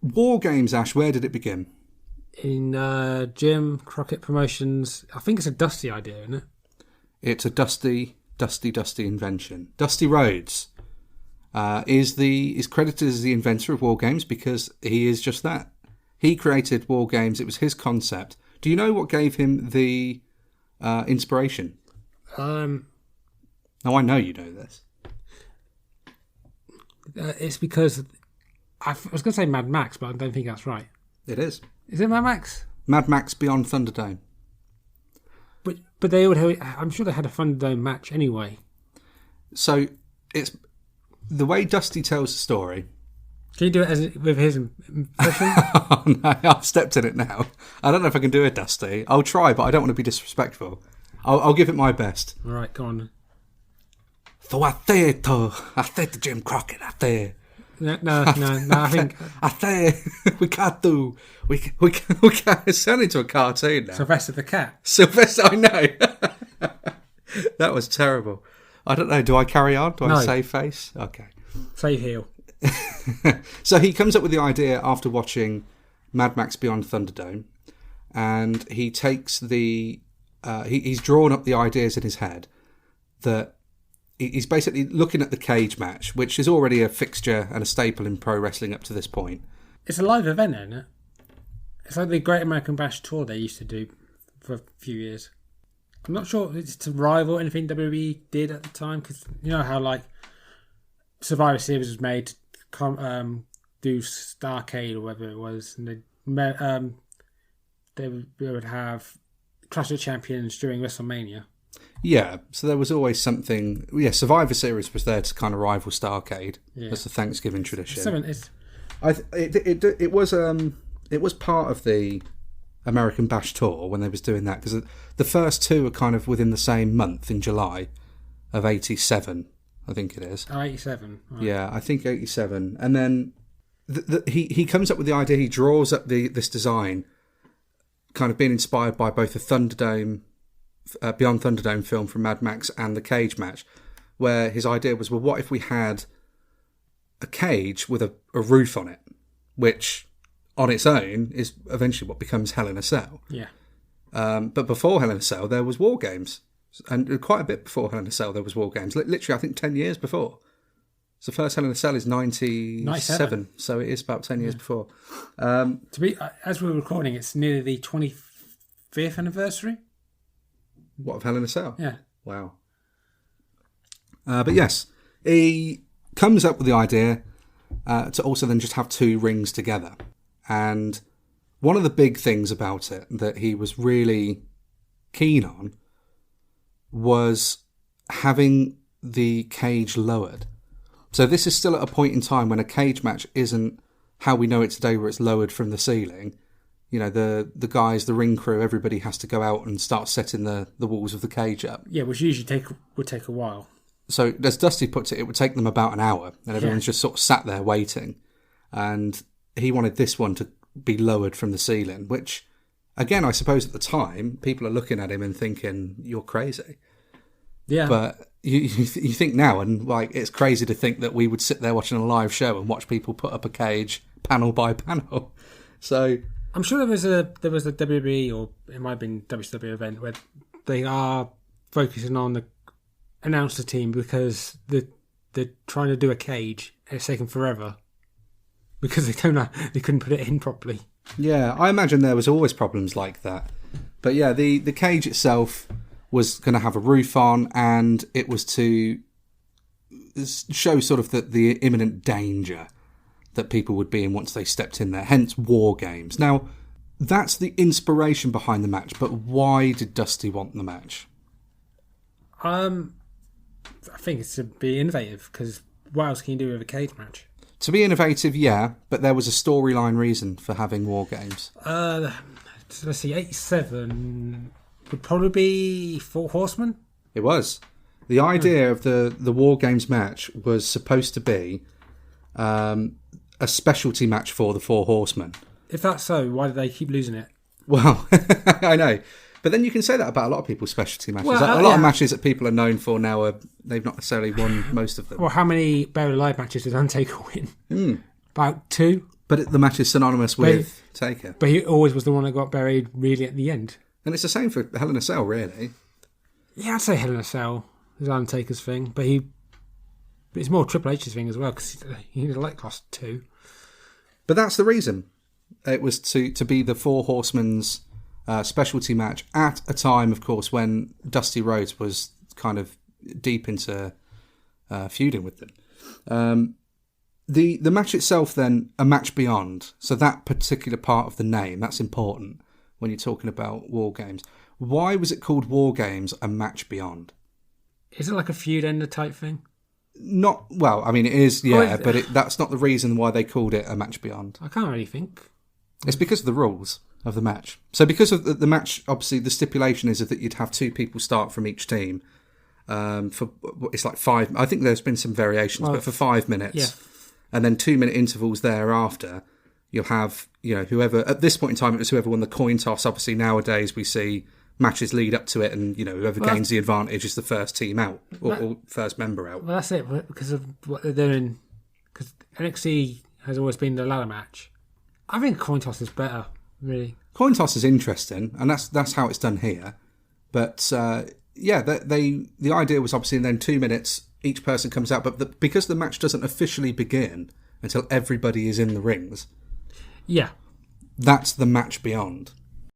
WarGames, Ash, where did it begin? In Jim Crockett Promotions. I think it's a Dusty idea, isn't it? It's a Dusty invention. Dusty Rhodes is credited as the inventor of WarGames because he is just that. He created WarGames. It was his concept. Do you know what gave him the inspiration? Now, I know you know this. It's because I was going to say Mad Max, but I don't think that's right. It is. Is it Mad Max? Mad Max Beyond Thunderdome. But they would have, I'm sure they had a Thunderdome match anyway. So it's the way Dusty tells the story. Can you do it with his impression? Oh, no, I've stepped in it now. I don't know if I can do it, Dusty. I'll try, but I don't want to be disrespectful. I'll give it my best. All right, go on. So I said to Jim Crockett, I said. No, I think... I said, we can't. It's turned into a cartoon now. Sylvester the Cat. Sylvester, I know. That was terrible. I don't know, do I carry on? Do I save face? Okay. Save heel. So he comes up with the idea after watching Mad Max Beyond Thunderdome, and he takes he's drawn up the ideas in his head that he's basically looking at the cage match, which is already a fixture and a staple in pro wrestling up to this point. It's a live event, isn't it? It's like the Great American Bash tour they used to do for a few years. I'm not sure it's to rival anything WWE did at the time, because you know how like Survivor Series was made to do Starrcade or whatever it was, and they would have Clash of Champions during WrestleMania. Yeah, so there was always something. Yeah, Survivor Series was there to kind of rival Starrcade. Yeah. That's the Thanksgiving tradition. It was part of the American Bash tour when they was doing that, because the first two are kind of within the same month in July of 87, I think it is. Oh, 87. Right. Yeah, I think 87. And then he comes up with the idea, he draws up this design, kind of being inspired by both the Thunderdome, Beyond Thunderdome film from Mad Max and the cage match, where his idea was, well, what if we had a cage with a roof on it, which on its own is eventually what becomes Hell in a Cell. Yeah. But before Hell in a Cell, there was WarGames. And quite a bit before Hell in a Cell, there was WarGames. Literally, I think 10 years before. So the first Hell in a Cell is 97. So it is about 10 years before. As we were recording, it's nearly the 25th anniversary. What, of Hell in a Cell? Yeah. Wow. But yes, he comes up with the idea to also then just have two rings together. And one of the big things about it that he was really keen on was having the cage lowered. So this is still at a point in time when a cage match isn't how we know it today, where it's lowered from the ceiling. You know, the guys, the ring crew, everybody has to go out and start setting the walls of the cage up. Yeah, which usually would take a while. So as Dusty puts it would take them about an hour, and everyone's just sort of sat there waiting. And he wanted this one to be lowered from the ceiling, which, again, I suppose at the time, people are looking at him and thinking, you're crazy. Yeah. But you think now, and like it's crazy to think that we would sit there watching a live show and watch people put up a cage panel by panel. So I'm sure there was a WWE, or it might have been WCW event, where they are focusing on the announcer team because they're trying to do a cage and it's taken forever because they couldn't put it in properly. Yeah, I imagine there was always problems like that. But yeah, the cage itself was going to have a roof on, and it was to show sort of the imminent danger that people would be in once they stepped in there, hence WarGames. Now, that's the inspiration behind the match, but why did Dusty want the match? I think it's to be innovative, because what else can you do with a cage match? To be innovative, yeah, but there was a storyline reason for having WarGames. Let's see, 87 would probably be Four Horsemen? It was. The idea of the WarGames match was supposed to be a specialty match for the Four Horsemen. If that's so, why do they keep losing it? Well, I know. But then you can say that about a lot of people's specialty matches. Well, a lot of matches that people are known for now, they've not necessarily won most of them. Well, how many Buried Alive matches did Undertaker win? About 2? But the match is synonymous with Taker. But he always was the one that got buried really at the end. And it's the same for Hell in a Cell, really. Yeah, I'd say Hell in a Cell is Undertaker's thing, but it's more Triple H's thing as well, because he lost 2. But that's the reason. It was to be the Four Horsemen's specialty match at a time, of course, when Dusty Rhodes was kind of deep into feuding with them. The match itself, then, a match beyond. So that particular part of the name, that's important when you're talking about WarGames. Why was it called WarGames, a match beyond? Is it like a feud ender type thing? Not, well, I mean, it is, yeah, but that's not the reason why they called it a match beyond. I can't really think. It's because of the rules of the match. So because of the match, obviously, the stipulation is that you'd have 2 people start from each team. It's like 5, I think there's been some variations, but for 5 minutes. Yeah. And then 2-minute intervals thereafter, you'll have, whoever, at this point in time, it was whoever won the coin toss. Obviously, nowadays we see matches lead up to it, and, whoever gains the advantage is the first team out, or first member out. Well, that's it, because of what they're doing. Because NXT has always been the ladder match. I think coin toss is better, really. Coin toss is interesting, and that's how it's done here. But, the idea was obviously, and then 2 minutes, each person comes out, but because the match doesn't officially begin until everybody is in the rings, yeah, that's the match beyond.